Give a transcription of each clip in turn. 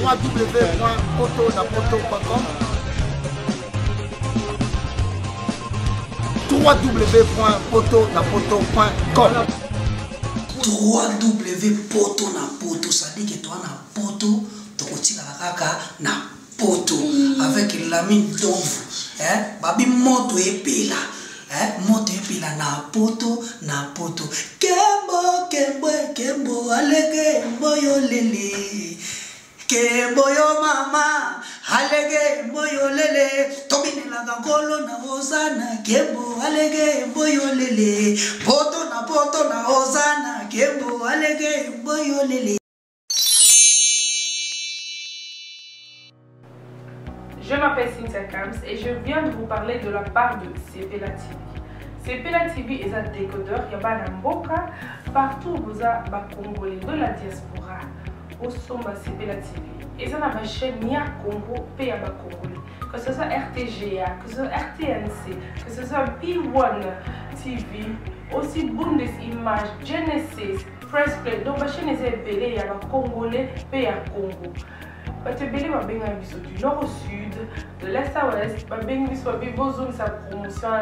www.potonapoto.com www.potonapoto.com www.potonapoto, ça dit que toi na poto, tu continues la kaka na poto avec la mine d'ombre, babi moto et pila. Moto et pila na poto kembo kembo kembo alege moyo lele kembo yo mama alege moyo lele tobine la gangolo na hosana kembo alege moyo lele poto na hosana kembo alege moyo lele. Je m'appelle Cynthia Kams et je viens de vous parler de la part de Sepela TV. Sepela TV est un décodeur, il y a un mboka partout où vous avez des Congolais de la diaspora au sommet Sepela TV. Et ça ma chaîne Nia Congo paye à Congolais. Que ce soit RTGA, que ce soit RTNC, que ce soit P1 TV, aussi Bundesimage, Genesis, Press Play. Donc ma chaîne est appelée, il y a des Congolais paye à Congo. Batebele babenga biso du nord au sud, de l'est à ouest, babenga biso babozone sa promotion à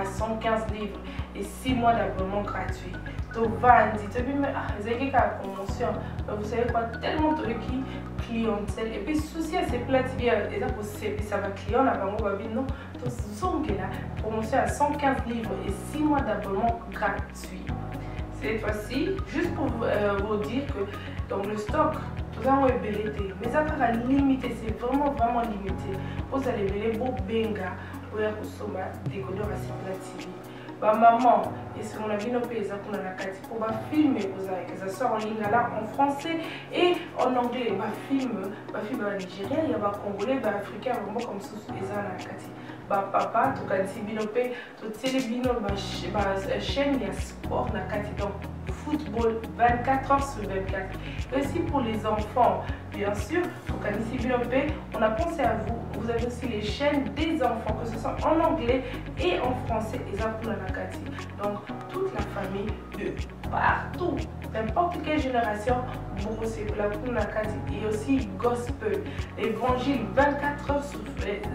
115 livres et 6 mois d'abonnement gratuit. To vandi, to bime zeki ka promotion. Vous savez quoi, tellement de clientèle et puis souci à ces plats TV et ça va client là bango babi non, to zongela promotion à 115 livres et 6 mois d'abonnement gratuit. Cette fois-ci, juste pour vous dire que dans le stock vous avez belleté, mais ça va limiter, c'est vraiment limité. Vous allez belleter beau benga pour consommer décodeur à Sepela TV. Bah maman, et si on a vu nos pays pour filmer, que ça sort en ligne là en français et en anglais. Bah film en Nigeria, il y a des Congolais, des Africains, vraiment comme ça, les gens là. Bah papa, tout quand si binopé, tout télébino, chaîne il y a sport na kati donc football 24 heures sur 24. Aussi pour les enfants, bien sûr, tout quand si binopé, on a pensé à vous. Vous avez aussi les chaînes des enfants, que ce soit en anglais et en français, et ça pour la kati. Donc toute la famille de partout, n'importe quelle génération, pour Sepela pour la kati et aussi gospel, évangile 24 heures sur 7.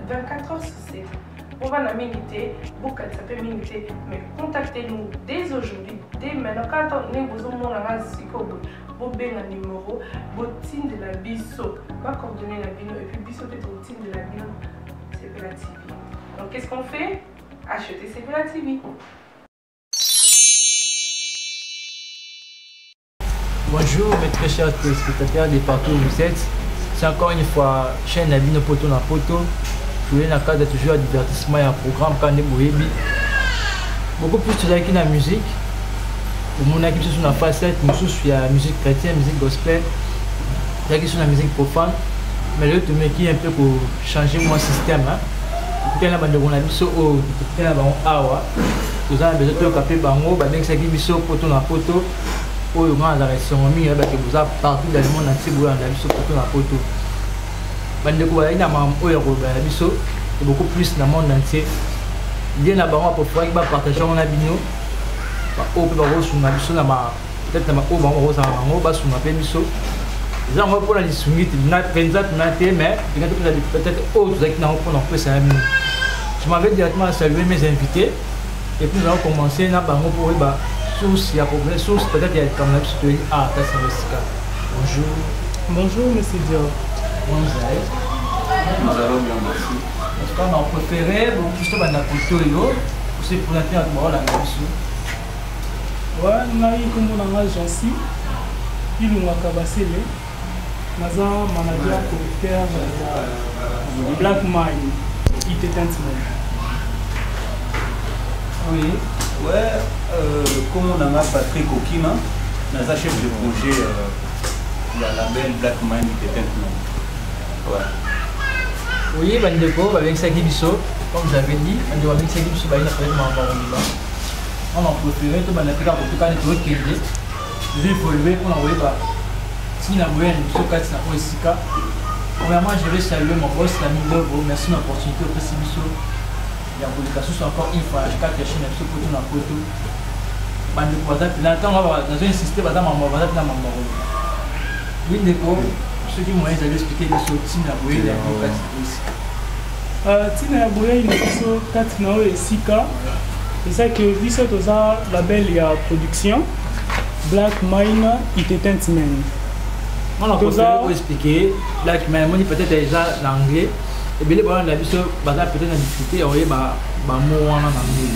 On va la militer, beaucoup ça peut militer, mais contactez-nous dès aujourd'hui, dès maintenant. Quand on est besoin de la vous avez un numéro, votre team de la biso, va coordonner la bino et puis biso peut être au team de la bino, Sepela TV. Donc qu'est-ce qu'on fait? Achetez Sepela TV. Bonjour mes très chers téléspectateurs de partout où vous êtes. C'est encore une fois chaîne Nabino Poto na Poto. Je voulais cadre toujours à divertissement et un programme quand on est beaucoup plus de la musique. Pour mon équipe sur la facette, je suis à la musique chrétienne, musique gospel, il y a sur la musique profane. Mais le tout qui un peu pour changer mon système. Quand on a besoin de biso au quand on a awa, nous avons besoin de caper bango, ben c'est qui biso poto na poto. Au grand la réaction mi que vous avez partout dans le monde entier vous avez biso poto na poto. Bande ko ina mam oyo ko ba biso beaucoup plus dans le monde entier. Bien na bango pour pouvoir partager on a bino. Ba o pe ba ro su na biso na ma peut-être na ma o ba ro sa bango ba su na pe biso. Za ngo pour la disungiti na penza na te mais peut-être autres qui n'ont pas fait ça. Je m'avais directement salué mes invités et puis nous allons commencer na bango pour ba source il y a problème source peut-être il y a comme la biso ah ça c'est Jessica. Bonjour. Bonjour monsieur Diop. Nous allons bien, merci. En tout cas, on a préféré, plus de la culture, c'est pour la terre de la mission. Ouais, on a eu comme on a agence, il nous a cabassé, Naza manager correcteur Black Mine, il était un oui, ouais, comme on a Patrick Okima, Naza chef de projet, la label Black Mine, il était un ouais. Oui, Bandeko, avec Sagibiso, comme j'avais dit, on doit avec Sagibiso, on a préféré tout le monde pour tout cas de qui est évolué pour envoyer par si la moyenne de ce cas c'est la Sika. Premièrement, je vais saluer mon boss, l'ami Lobo, merci de l'opportunité au Sagibiso. Il y a une publication encore une fois, je vais cacher un peu pour tout la photo. Bandeko, là, on va insister, on va oui, Ndeko. ceux qui m'ont expliqué que sur Tina Boye, il y a aussi. Tina Boye, il y a Katina et Sika. C'est ça que Bissot Oza, label, il y a production. Black Mine, it est un semaine. On a pour expliquer, Black Mine, on dit peut-être déjà l'anglais. Et bien, les gens peut-être la difficulté, on y a un mot en anglais.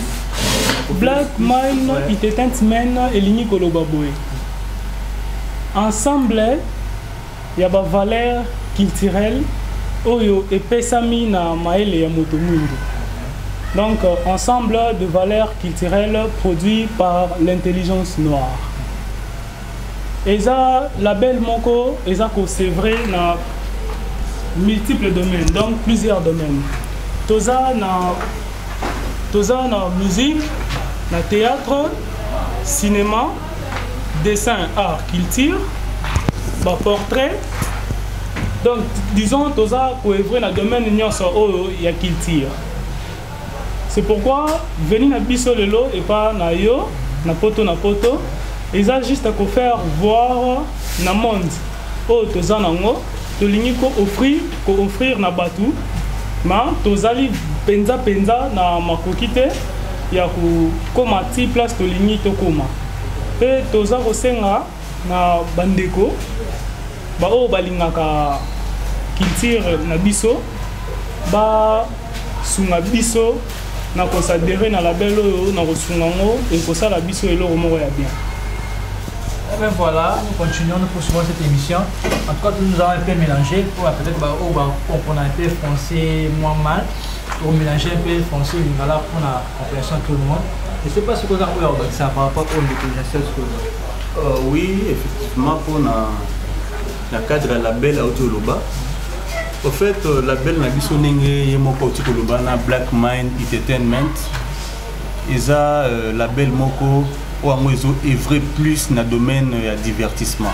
Black Mine, it est un semaine et l'ini Kolobaboe. Ensemble, il y a des valeurs culturelles et pesami na maele ya motomundo. Donc, ensemble de valeurs culturelles produites par l'intelligence noire. Et ça, label Moko, c'est vrai dans multiples domaines, donc plusieurs domaines. Toza na musique, na théâtre, cinéma, dessin, art, culture, portrait. Donc, disons, Toza couvre dans le domaine il y a culture. C'est pourquoi venir na biso lelo et pas na yo, na poto, ils ont juste à faire voir na monde. Oh, Toza nango, tolingi ko offrir na batu, ma tozali penza na makokite ya ko koma ti place tolingi to koma. Pe Toza ko senga na bandeko ba o balingaka culture na biso ba sunga biso na considérer na label oyo na kosunga ngo et ko sala biso eloko moko ya bien. Et bien voilà, nous continuons, nous poursuivons cette émission. En tout cas, nous avons un peu mélangé pour peut-être comprendre un peu français moins mal, pour mélanger un peu français et lingala pour la compréhension de tout le monde. Je ne sais pas ce que vous avez regardé ça par rapport aux localisations. Oui, effectivement, pour le cadre de label Autoloba. En fait, le label Nabiso Nenge Yemoko Autoloba na Black Mine Entertainment. Ils ont label Moko ou en œuvrer plus dans le domaine du divertissement.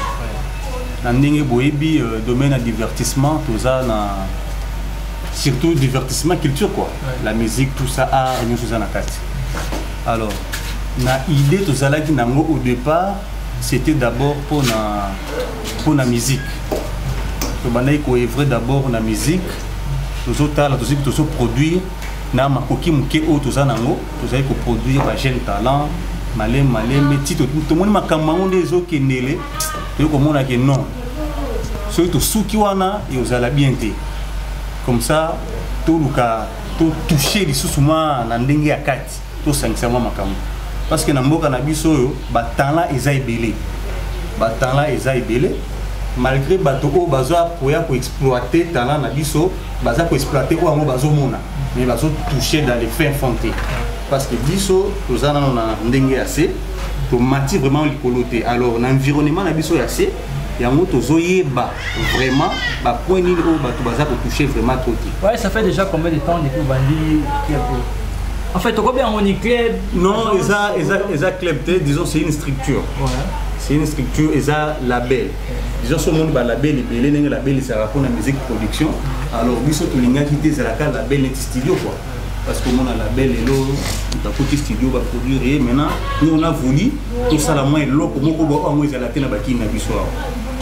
Dans le domaine du divertissement, tout ça, surtout divertissement culture quoi. La musique, tout ça, art, nous faisons la carte. Alors, l'idée tout ça là qui n'a au départ, c'était d'abord pour la musique. On a œuvrer d'abord la musique, tout ça, tout ça produire, na makoki muke o tout ça nango, tout ça pour produire un jeune talent. Malé, mais tout le monde m'a commandé des autres qui nélé, et comme on a que non. Surtout ceux qui ont et vous allez bien été. Comme ça, tout le cas, tout toucher les sous-souments, n'endengue à 4, tout sincèrement ma cam. Parce que dans le monde cannabis, temps là ils aillent belé. Malgré bateau au bazar pour exploiter talent nabiso, bazar pour exploiter ou en bazo mona, mais bazo toucher dans les fins fontés. Parce que biso, nous avons un assez, pour matière vraiment l'écoloté. Alors, l'environnement nabiso assez, il y a un autre vraiment, point de pour toucher vraiment trop. Ouais, ça fait déjà combien de temps depuis Bandi? En fait, combien on est club? Non, ils ont club, disons, c'est une structure. Ouais. C'est une structure, ils ont label. Disons, ce monde va label, les label, ça va pour la musique production. Alors, biso, tout le monde qui est la label, c'est studio quoi. Parce que mon label est là, on a côté studio va produire et maintenant nous on a voulu tout ça la moins là pour moi ko on a la télé baki na biso.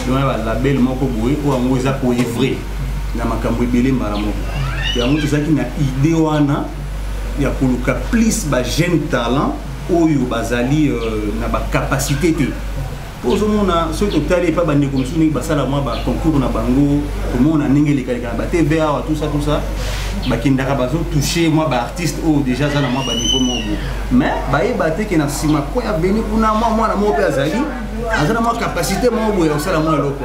Donc le label moko boye ou on a pour vrai na makambo belé maramo. Ya mutu ça qui na idée wana ya kuluka plus ba jeune talent oyo bazali na ba capacité te. Pour ce monde ceux qui talé pas bande comme ça ni basala moi ba concours na bango tout le monde a ningeli kalika ba TVA tout ça bakindaka bazo toucher moi ba artiste ou déjà ça na moi ba niveau mo mais ba yebate ke na sima ko ya venir pour na moi na mo pe azali azana moi capacité mo boya osala moi eloko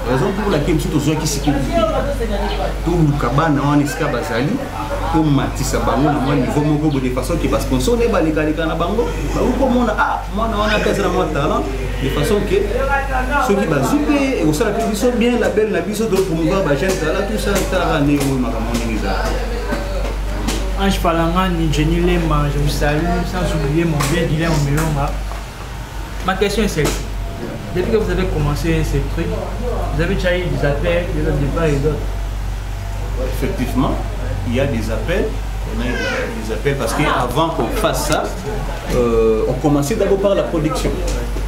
raison pour laquelle surtout ceux qui s'occupent tout le cabane on iska bazali pour matisa bango na moi niveau mo de façon que ba sponsor ne ba likalika na bango ba ko mona moi na on a pesa na moi talent de façon que ceux qui bazouper et osala plus bien la belle na biso de promouvoir ba jeune talent tout ça ta année ou makamoniza. Ange Falanga, Jenny Lema, je vous salue, sans oublier mon bien Dylan Omelonga. Ma question est celle-ci. Depuis que vous avez commencé ces trucs, vous avez déjà eu des appels, des débats et d'autres? Effectivement, il y a des appels. On a des appels parce qu'avant qu'on fasse ça, on commençait d'abord par la production.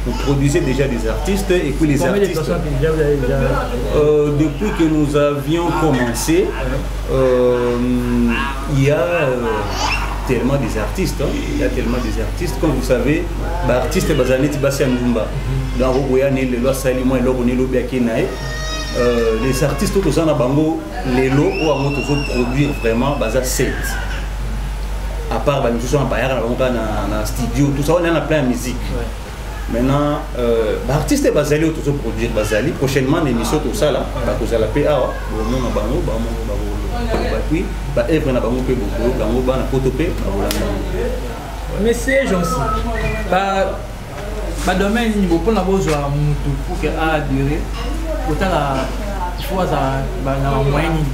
vous produisez déjà des artistes et puis les artistes. Depuis que nous avions commencé, il y a tellement des artistes. Hein. Il y a tellement des artistes. Comme vous savez, l'artiste Bazaneti Bassi Ndumba. Dans les artistes tous en Abango, les lots ou à produire vraiment Baza 7. À part nous sommes en studio, tout ça, on a plein de musique. Maintenant, l'artiste Bazali toujours produire Bazali. Prochainement, l'émission tout ça là, vous allez payer à mais c'est gentil. Bah domaine niveau pour la bourse pour que a duré autant la fois ça bah na moyenne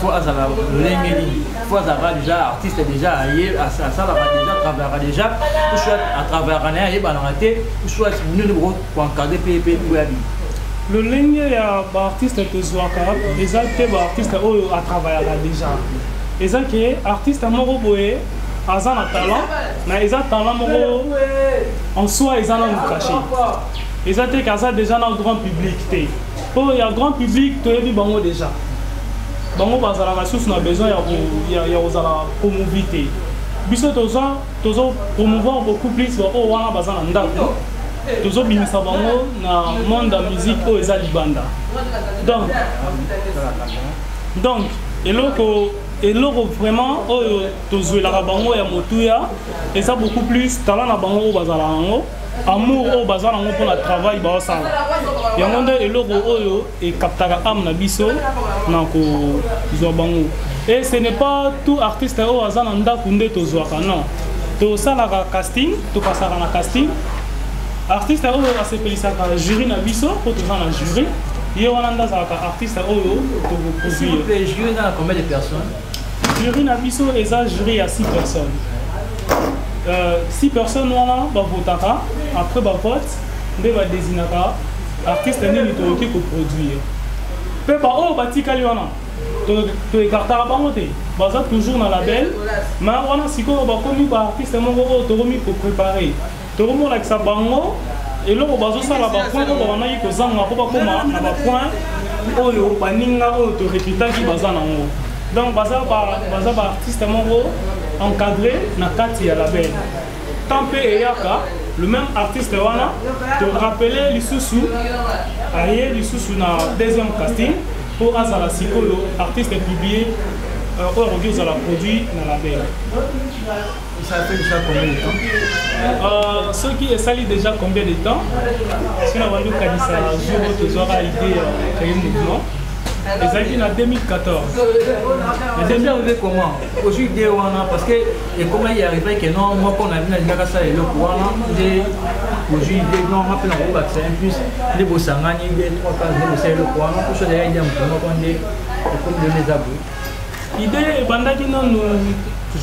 faut à la l'engeli faut à déjà artiste déjà ailleurs à ça là déjà travaillera déjà ou soit à travers année et banalité ou soit nous pour encadrer PP pour aller le ligne ya ba artiste que zoaka les artistes à travailler déjà les artistes moko boye Azan a talent, mais ils ont talent en soi, ils ont un caché. Ils ont déjà dans le grand public. Pour il y a grand public, tu as vu bango déjà. Bango bazala ressource na besoin il y a aux ala promovité. Biso tozo promouvoir beaucoup plus au wana bazala ndako. Tozo bimisa bango na monde de musique au eza libanda. Donc et l'euro vraiment, tu joues la bango et motuya, et ça beaucoup plus talent na bango au bazalango, amour au bazalango pour le travail baza. Yangonde et l'euro et captara am na biso na ko jouer bango. Et ce n'est pas tout artiste au bazan anda kunde to jouer non. To ça la casting, to passer na casting. Artiste au a se pelisa ka jury na biso pour to na jury. Il y a un artiste qui s'il vous plaît, jury dans combien de personnes? Jury na biso eza jury à 6 personnes. 6 personnes wana ba votaka après ba vote nde ba désignaka artiste nini to ki ko produire. Pe ba o batikali wana to écartera bango te. Baza toujours na label, mais wana siko ba komi ba artiste moko to komi ko préparer. To komo la sa bango et là on va ça là bas point on a eu que ça on va pas comment na ba point oyo baninga oyo to répéter qui baza na ngo. Donc baza artiste moko encadré na kati ya label. Tampé et Yaka, le même artiste wana te rappeler lisusu aye lisusu na deuxième casting pour azala sikolo artiste publié aujourd'hui aux la produit na label. Ça fait déjà combien de temps? Ce qui est sali déjà combien de temps? Si on a vu qu'il y a un jour où tu auras idée de créer un mouvement. Les années en 2014. Mais c'est arrivé comment? Aujourd'hui, parce que comment il est arrivé que non, moi quand on a vu dans ça et le courant, aujourd'hui, non, on appelle un groupe c'est un plus les bossangani, les 3 cases, c'est le courant, pour ça d'ailleurs, il y a un peu comme de les abus. L'idée est bandaki non,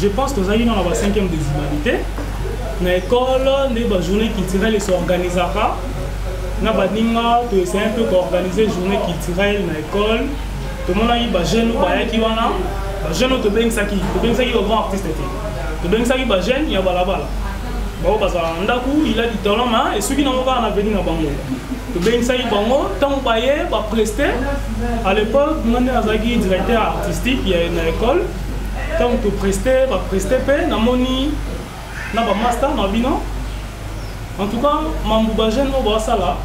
je pense que nous avons la 5e des humanités. Dans l'école, les journées culturelles sont organisées. Nous avons essayé un peu d'organiser les journées culturelles dans l'école. Tout le monde a eu des jeunes qui sont là. Les jeunes qui sont des grands artistes. Les jeunes qui sont jeunes, il y a des gens il a du talent et ceux qui n'ont pas en avenir dans Bango. Les gens qui ont presté. À l'époque, nous avons un directeur artistique il y a une école. Quand tu prestes, na moni na ba master na bino. En tout cas, mambuba jeune no ba sala.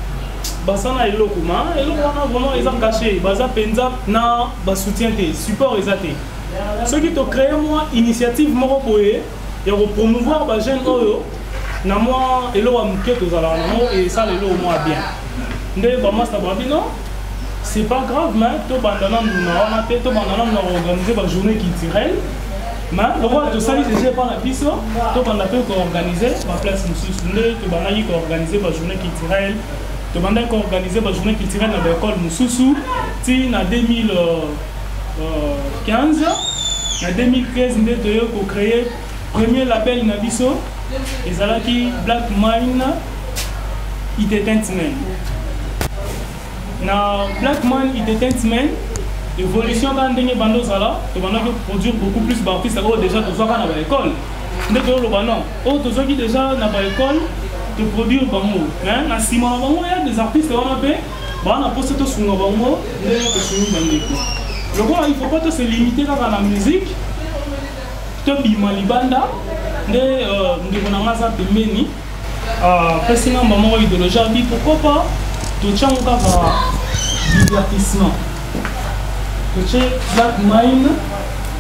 Ba sana eloko ma, eloko na vraiment ils ont caché, baza penza na ba soutien te, support ezate. Ceux qui te créé moi initiative moko boye, ya ko promouvoir ba jeune oyo na moi eloko amke to zala na et ça eloko moi bien. Nde ba master ba bino. C'est pas grave, mais tout pendant nous organiser la journée culturelle. Mais le roi de ça, déjà par la piste, tout pendant qu'on organiser la place Moussoussou, tout pendant qu'on organiser la journée culturelle, tout pendant qu'on organiser la journée culturelle dans l'école Moussoussou, en 2015, en 2013, nous avons créé le premier label Nabiso, et c'est là qui Black Mine Entertainment. Na Black Man Entertainment, l'évolution dans les bandes zala, tu vas produire beaucoup plus d'artistes déjà tu sois dans l'école. nde toloba non oyo tozwaki déjà na baécole de produire bango na nsima na bango ya des artistes wana mpe baa na posa tosunga bango ndenge tosungi bandeko lokola il faut pas to se limiter kaka na musique tobima libanda nde ndeko na nga aza pembeni apesi ngamba moko idéologie abi pourquoi pas totyango kaka divertissement totie Black Mine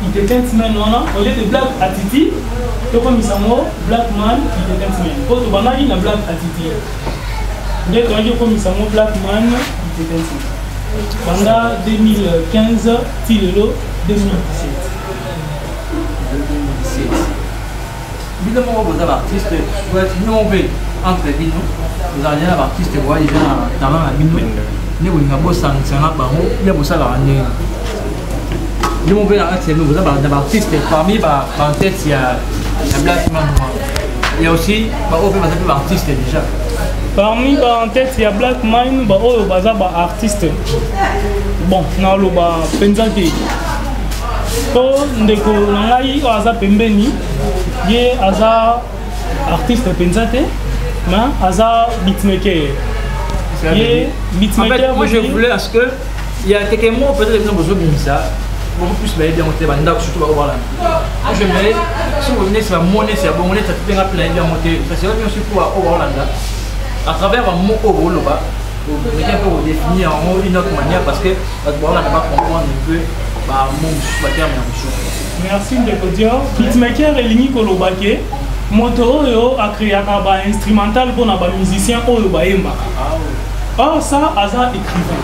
Entertainment wana au lieu de Black Attitude tokomisa yango Black Man Entertainment po tobandaki na Black Attitude nde toyaki kokomisa yango Black Man Entertainment pendant 2015 ti lelo 2017 bino moko boza baartiste bino mpe entre bino ozala na baartiste boya eza na talent na bino nde bolinga bosangisana bango bia bosalaka ndenge bino mpe na kati ya bino boza na baartiste parmi baentete ya Black Man noir ya aussi baoyo mpe baza mpe baartiste déjà parmi baentete ya Black Mine baoyo baza baartiste bon naloba mpenza te po ndeko na ngai oyo aza pembeni ye aza artiste mpenza te mais aza beatmaker ye beatmaker. Moi je voulais parce que il y a quelques mots peut-être que vous avez ça beaucoup plus mais bien monter banda surtout voilà moi je me si vous venez c'est la monnaie c'est bon monnaie ça peut bien plein bien monter parce que bien aussi pour Hollande à travers un mot au Loba vous mettez un peu vous définir en une autre manière parce que voilà on va comprendre un peu bah mon terme merci ndeko dio beatmaker elingi kolobake moto oyo akreaka ba instrumental mpona bamusicien oyo bayembaka or ça aza écrivain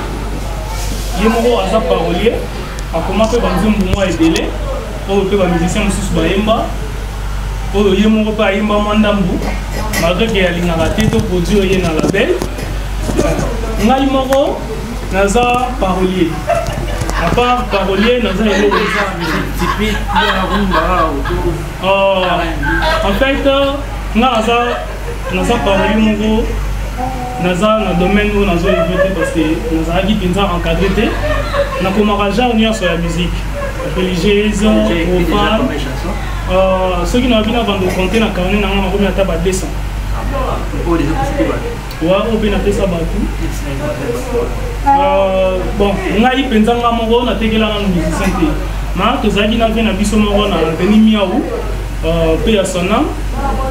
ye moko aza parolier akoma mpe banzembo mwa ebele oyo mpe bamusicien mosusu bayemba oyo ye moko mpe ayemba mwa ndambu malgré ke alingaka te to produire ye na label ngai moko naza parolier à part parolier naza eloko typique en fait nga naza parolier moko naza na domaine oyo nazoyeve te parce que nazalaki mpenza encadré te nakomaka genre nyonso ya musique religieuse profane soki nayoki na bando compte na carnet nanga nakomi ata ba 200 oyo mpe napesa bato bon ngai mpenza nga moko natekelanga na musicien te ma tozalaki na mpe na biso moko na veni miau mpe ya sona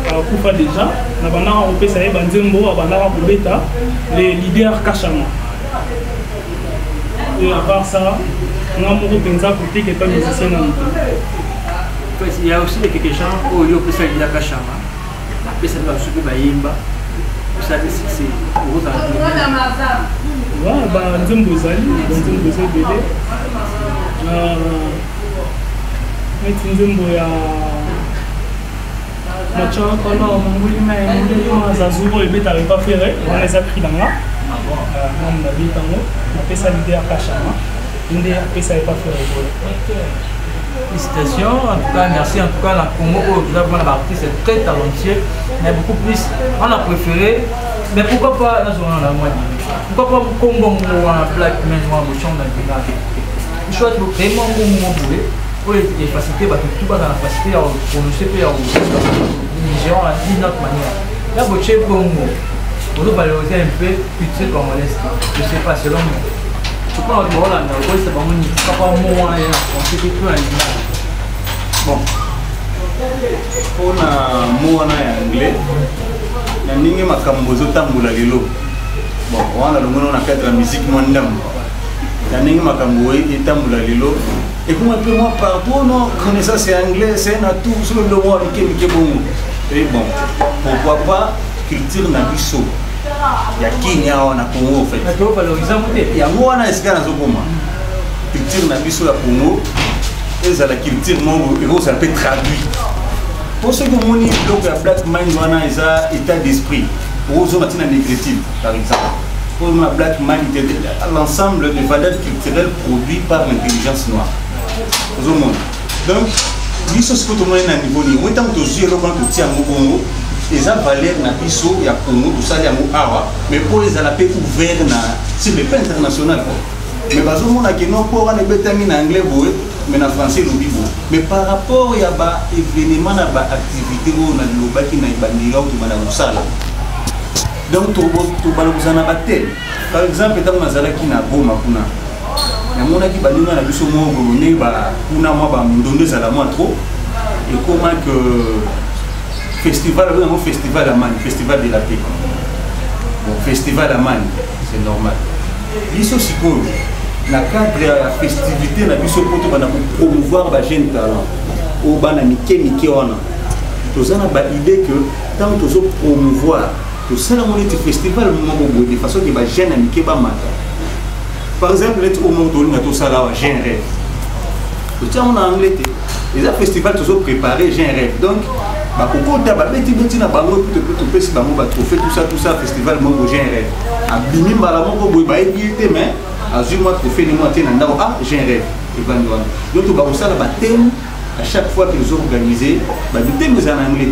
akufa déjà na bandaka kopesa ye banzembo abandaka kobeta le leader kachama et à part ça nga moko mpenza koteketa musicien na moto. Il y a aussi quelques gens où il y a plus de kachama mais ça va super bayimba ça c'est pour vous ouais bah nzembo zali bele meti nzembo ya machoko no monguli mai monguli mazazuro ebeta pas faire on les a pris dans là on a vu tango apesa l'idée à kachama inde apesa pas faire. Félicitations, en tout cas merci en tout cas la Congo vous avez un artiste très talentueux mais beaucoup plus on a préféré mais pourquoi pas dans la moitié pourquoi pas Congo un Black Man ou un bouchon dans le village je choisis vraiment mon boulet pour les faciliter tout bas dans la facilité pour nous séparer au Niger on a dit notre manière là vous chez Congo vous nous valoriser un peu plus comme modeste je sais pas selon moi je pense que Hollande c'est pas mon papa moi on sait tout à l'image bon pour na moi na anglais na ningi makambo zotambola lelo bon wana longono na cadre musique mwandam na ningi makambo etambola lelo et comment peut moi pardon non connaissance anglais c'est na tout sur le monde qui bon et bon pourquoi pas culture na biso ya Kenya wana Congo en fait to valoriser monter ya wana esika na zokoma culture na biso ya Congo eza la culture mongo et ça peut traduire pour ceux qui moni donc ya Black Mind wana eza état d'esprit pour eux matina négative par exemple pour ma Black Mind l'ensemble des valeurs culturelles produites par l'intelligence noire aux monde donc biso ce que tout le monde na niveau ni autant que tu le quand tu tiens au Congo les valeurs na biso ya Congo tout ça ya mo awa mais pour les ala pe ouvert na sur le plan international mais bazo mona que non pour on betami na anglais boy mais en français le bibo. Mais par rapport à ba événement à ba activité où on a le baki na ibandira ou tu na musala. Donc tu balabuzana batel. Par exemple tant mazala ki na boma kuna. Na mona ki balinga na biso mo bolone ba kuna mo ba mundonde za la mo trop. Et comment que festival vraiment festival à Man, festival de la paix. Bon festival à Man, c'est normal. Biso sikoyo na cadre ya festivité na biso poto bana promouvoir ba jeune talent o bana mike wana tozana ba idée que tant tozo promouvoir to sala mon festival moko boye de façon que ba jeune mike ba mata par exemple let au monde na to sala wa jeune rêve to tia en anglais les festival tozo préparer jeune rêve donc ba kokota ba beti na bango to pesi bango ba trophée tout ça festival moko jeune rêve abimi mbala moko boye ba éviter mais azuma trophée ni moi tena ndao j'ai un rêve et bandwana donc to ba usala ba thème à chaque fois qu'ils ont organisé ba de thèmes en anglais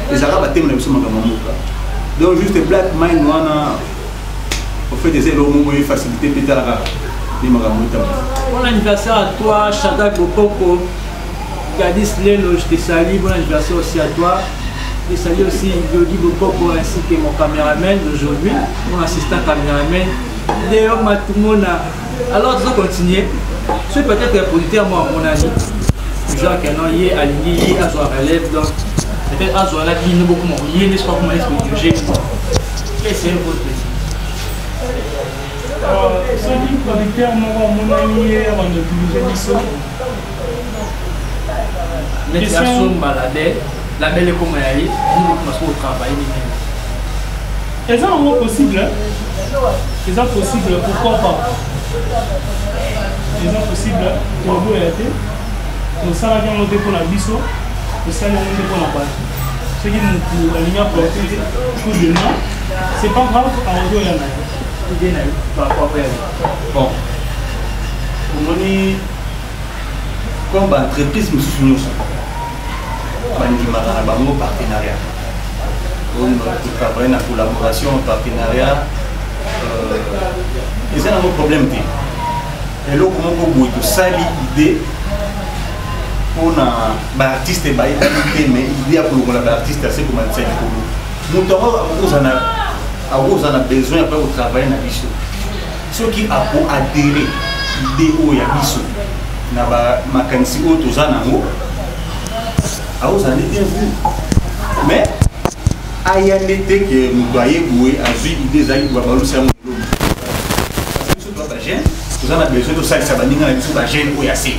les arabes ba thème na biso maka mamuka donc juste Black Mind wana au fait des éléments mo facilité petara ni maka muta. Bon anniversaire à toi Shadak Bokoko Gadis Lelo, je te salue, bon anniversaire aussi à toi. Je salue aussi Yodi Bokoko ainsi que mon caméraman d'aujourd'hui, mon assistant caméraman. Léo Matumona. Alors, tu vas continuer. Je suis peut-être un producteur, moi, mon ami. Genre, qu'il y a aligné, à soi relève. Donc, peut-être à soi là, qui nous beaucoup moins. Il y a n'est-ce pas comment est-ce que j'ai. Qu'est-ce que c'est votre petit? Ce producteur, mon ami, avant de diriger l'ISO. Médiation maladie, la belle est comme elle est. Nous commençons au travail. Est-ce que c'est possible? Est-ce possible? Pourquoi pas? Est-ce possible? Pour vous aider, nous savons monter pour la biso, nous savons monter pour la base. Ce qui nous aligne pour tout de nous, c'est pas grave à audio y en a. Bon, pour nous, comme entreprise, nous soutenons ça. Nous avons un partenariat. On travaille en collaboration, en partenariat. Et c'est un problème. Et là, comment on peut sali l'idée pour un artiste et mais l'idée pour l'artiste, c'est comme un seul pour nous. Nous avons besoin après de travailler dans l'issue. Ceux qui ont adhéré à l'idée où il y a l'issue, dans ma canci où tous en haut, vous en êtes bien vu. Mais il y a des que nous doyons jouer à jouer l'idée de la vous avez besoin de ça, ça va venir avec la gêne ou assez.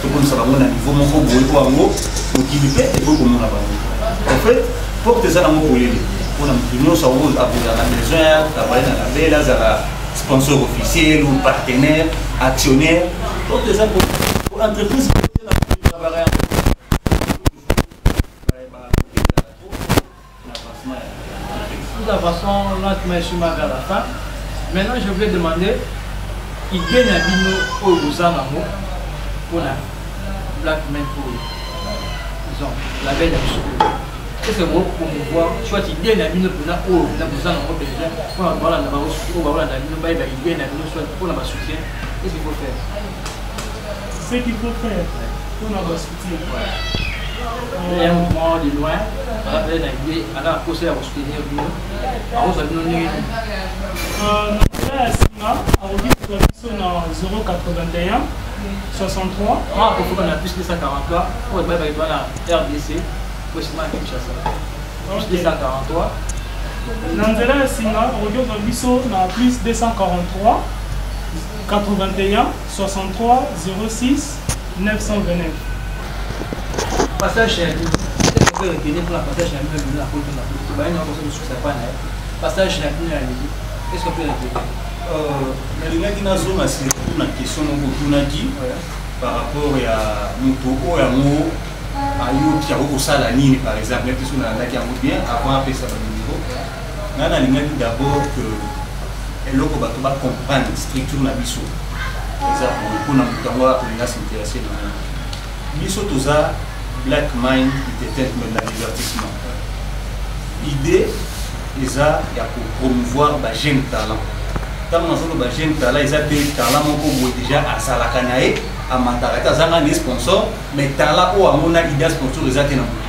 Tout le monde va avoir un niveau mon beau et pour qui lui fait et pour comment on va. En fait, pour que ça n'a pas pour l'aider. Pour nous, ça vous a besoin, travailler dans la belle, la sponsor officiel ou partenaire, actionnaire. Pour que ça pour l'entreprise, de toute façon, là, je suis vers la fin. Maintenant, je voulais demander. Il gagne un bino au Bousan pour la Black Man pour la belle chose. Qu'est-ce que vous pouvez voir? Soit il gagne un bino pour la Bousan pour la voilà, il gagne un bino pour la soutien. Qu'est-ce qu'il faut faire? Ce qu'il faut faire pour la soutien. Il y a un mouvement de loin, on a posé à soutenir le bino. Alors, ça nous dit. Dans 081 63. Ah, il faut qu'on a plus de 143. On va aller dans la RDC. Plus de 143. Nanzela Singa, on a plus 243 81 63 06 929. Passage chez nous. Est-ce qu'on peut retenir pour la passage chez nous la photo de la photo? Passage chez nous. Est-ce qu'on peut retenir? Nalingaki nazonga surtout na question moko tunaki par rapport ya moto oyo yango ayoki akokosala nini par exemple neti so nalandaki yango bien avant apesa banimero nga nalingaki d'abord que eloko bato bacomprendre structure na biso eza mpona moto yango akolinga s'intéresse na biso toza Black Mind Entertainment na divertissement idée eza ya kopromouvoir bajeune talent. Quand on a un jeune talent, ils ont des talents déjà à Salakanae, amantaka te azanga ne sponsor mais tala oyo amona idée sponsor eza te na moto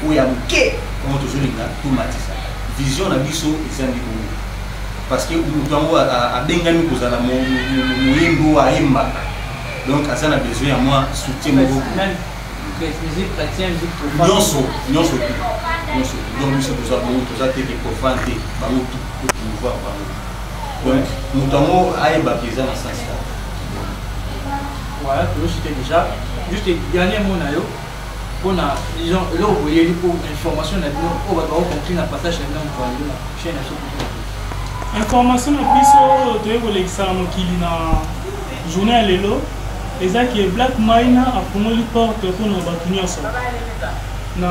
oyo ya moke omo tozolinga tomatisa vision na biso eza ndi bongo parce que moto yango abengami kozala moyembi oyo ayembaka donc aza na besoin ya mwa soutien moko nyonso donc biso toza bongo toza teke profane te bango pouvoir bango donc moto yango ayebaka eza na sens ta. Voilà, c'était déjà juste le dernier mot pour la disons là vous voyez pour information là on va compris le passage là pour aller la chaîne information na biso toyebole kisala mokili na journée lelo eza ki Black Mine afungoli porte pour na bato nyonso na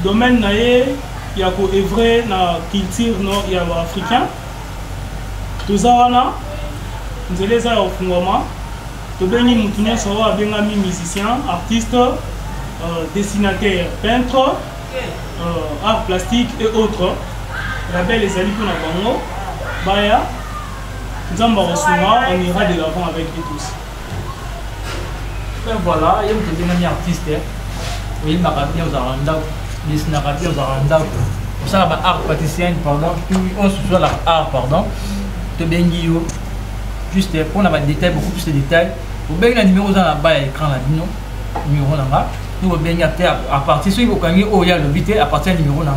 domaine na ye ya ko œuvrer na culture no ya ba africain toza wana nzela eza ya ofungwama tobengi mutu nyonso oyo abengami musicien, artiste, dessinateur, peintre, art plastique et autres. Label ezali mpona bango baya nzambe akosunga on ira de l'avant avec eux tous. Voilà, il y a un deuxième artiste. Oui, il m'a rappelé aux Aranda, il s'est rappelé aux Aranda. On s'en va art pâtissier, pardon. On se soit l'art, pardon. De Bengio. Juste pour avoir des détails, beaucoup plus de détails. Vous avez le numéro dans la bas à l'écran, numéro là. Nous avons bien à partir de ce que vous avez le à partir du numéro là.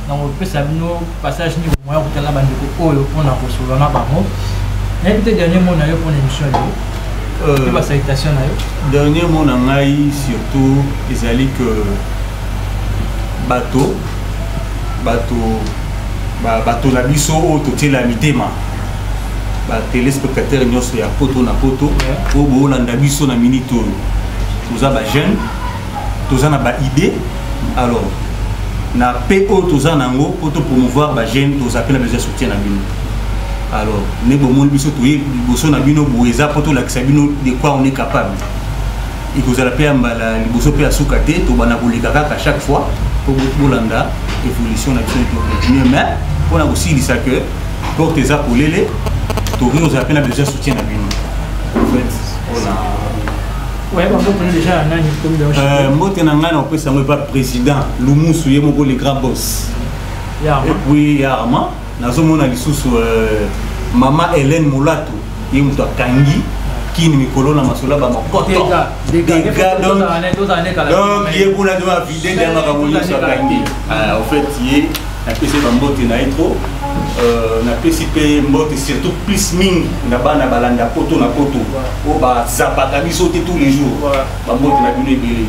Nous peut savoir nos passages niveau moyen pour la bande de pour la recevoir là bas. Et peut-être dernier mot là pour l'émission là. Ma salutation là. Dernier mot là surtout ezali que bateau la biso au toté la mitema. Ba téléspectateurs nyonso ya poto na poto o bo landa biso na minute toza ba jeune toza na ba idée alors na PO toza nango poto promouvoir ba jeune toza pe na besoin soutien na bino alors ne bo mon biso to liboso na bino boeza poto la kisabino de quoi on est capable et que vous allez payer mbala liboso pe asuka te to bana kolika kaka chaque fois pour bolanda évolution na biso to continuer mais on a aussi dit ça que porte eza kolele nous appelons besoin de soutien à lui. En fait, ouais, on déjà un an moi, on peut savoir pas président, Loumoussou, les grands boss. Et puis, Yarma, nous avons sous Maman Hélène Moulato, et nous avons Kangi, qui nous colonne à Masola, des gars, donc, il y a beaucoup de vider dans la Ramonie sur Kangi. En fait, il y a un peu de mbote na trop. Na PCP mbote surtout plus ming na bana balanda poto na poto o ba zapata biso tous les jours ba mbote na bino ebele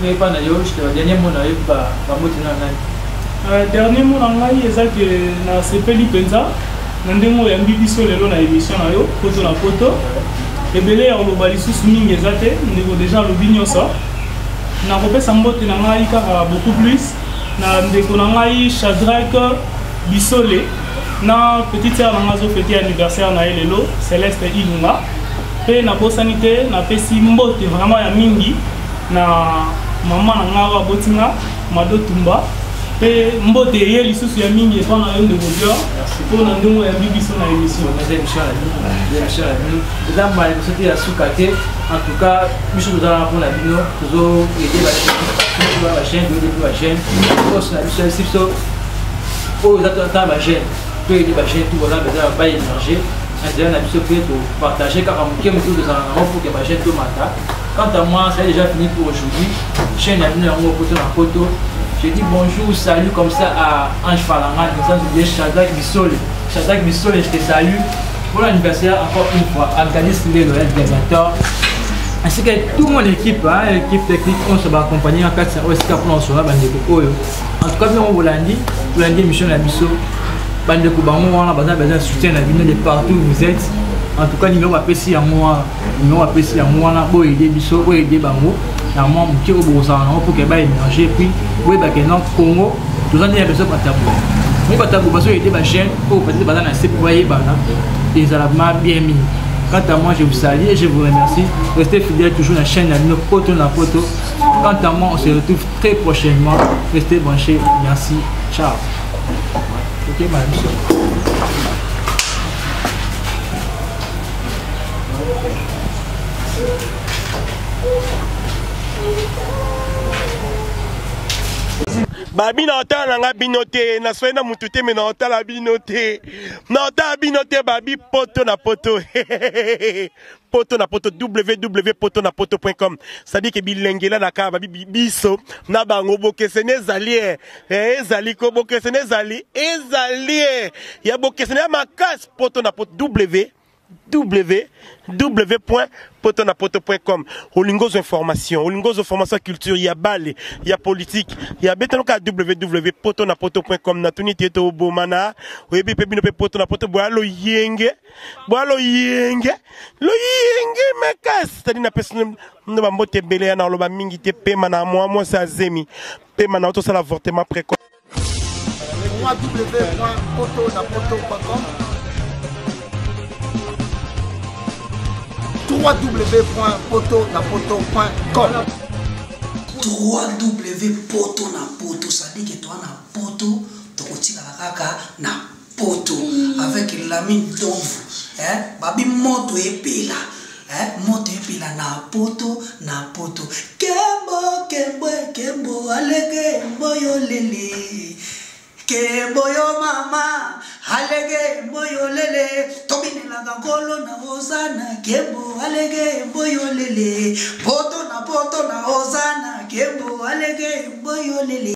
mais pas na yo je dernier mot na yo ba mbote na nani dernier mot na ngai eza que na sepeli penza na ndemo ya mbibiso lelo na émission na yo poto na poto ebele ya loba lisusu mingi eza te ndeko déjà lobi nyonso na kopesa mbote na ngai kaka beaucoup plus na ndeko na ngai Shadrack Bissolé na petite sœur na ngazo fêter anniversaire na elelo Céleste Ilunga pe na bosanité na pesi mbote vraiment ya mingi na maman na ngawa botinga Mado Tumba pe mbote ye lisusu ya mingi et na yo de godio pour na ndongo ya bibiso na émission en tout cas biso za pour la bino tozo aider la chaîne de la chaîne poste na biso sipso oh ils attendent ma chaîne tout aider ma chaîne tout voilà besoin pas émerger c'est un biso peut partager car on qui me tout dans un pour que ma chaîne tout matin quant à moi c'est déjà fini pour aujourd'hui chaîne a venu en haut photo na photo je dis bonjour salut comme ça à Ange Falanga comme ça je dis Shadrack Bissolé je te salue pour l'anniversaire encore une fois Abdalis le réalisateur ainsi que toute mon équipe l'équipe technique on se va accompagner en 4 aussi pour on sera bandeko en tout cas bien on vous lundi mission la biso bandeko bango on a besoin de soutien la vie de partout où vous êtes en tout cas numéro apprécié à moi na bo aider biso bo aider bango na moi muki o boza na pour que ba énergie puis oui ba que non Congo tous en a besoin de tabou mais ba tabou parce que aider ba chaîne pour peut-être ba na CPY bana ils ont bien mis. Quant à moi, je vous salue et je vous remercie. Restez fidèles toujours à la chaîne de Poto na Poto. Quant à moi, on se retrouve très prochainement. Restez branchés. Merci. Ciao. Ok, madame. Babi na otala nga binote na soena mutute me na otala binote na otala binote babi poto na poto poto na poto www.potonapoto.com c'est-à-dire que bilengela na ka babi biso na bango bokesene ezali ezali ko bokesene ezali ya bokesene makas poto na poto www.potonapoto.com Olingos information, Olingos information culture, il y a balle, il y a politique, il y a betanoka www.potonapoto.com na tunité to bomana, webi pebi no pe potonapoto boalo yenge mekas, c'est-à-dire na personne no ba mbote belé na loba mingi te pema na moi ça zemi, pema na auto ça l'avortement précoce. www.potonapoto.com www.potonapoto.com www.potonapoto, ça dit que toi na poto, tokotika kaka na poto avec l'ami d'ombre, babi moto epela, moto epela na poto kembo alege mboyo lele. Kembo yo mama, alege mboyo lele, tobine la gangolo na ozana, kembo alege mboyo lele, poto na ozana, kembo alege mboyo lele.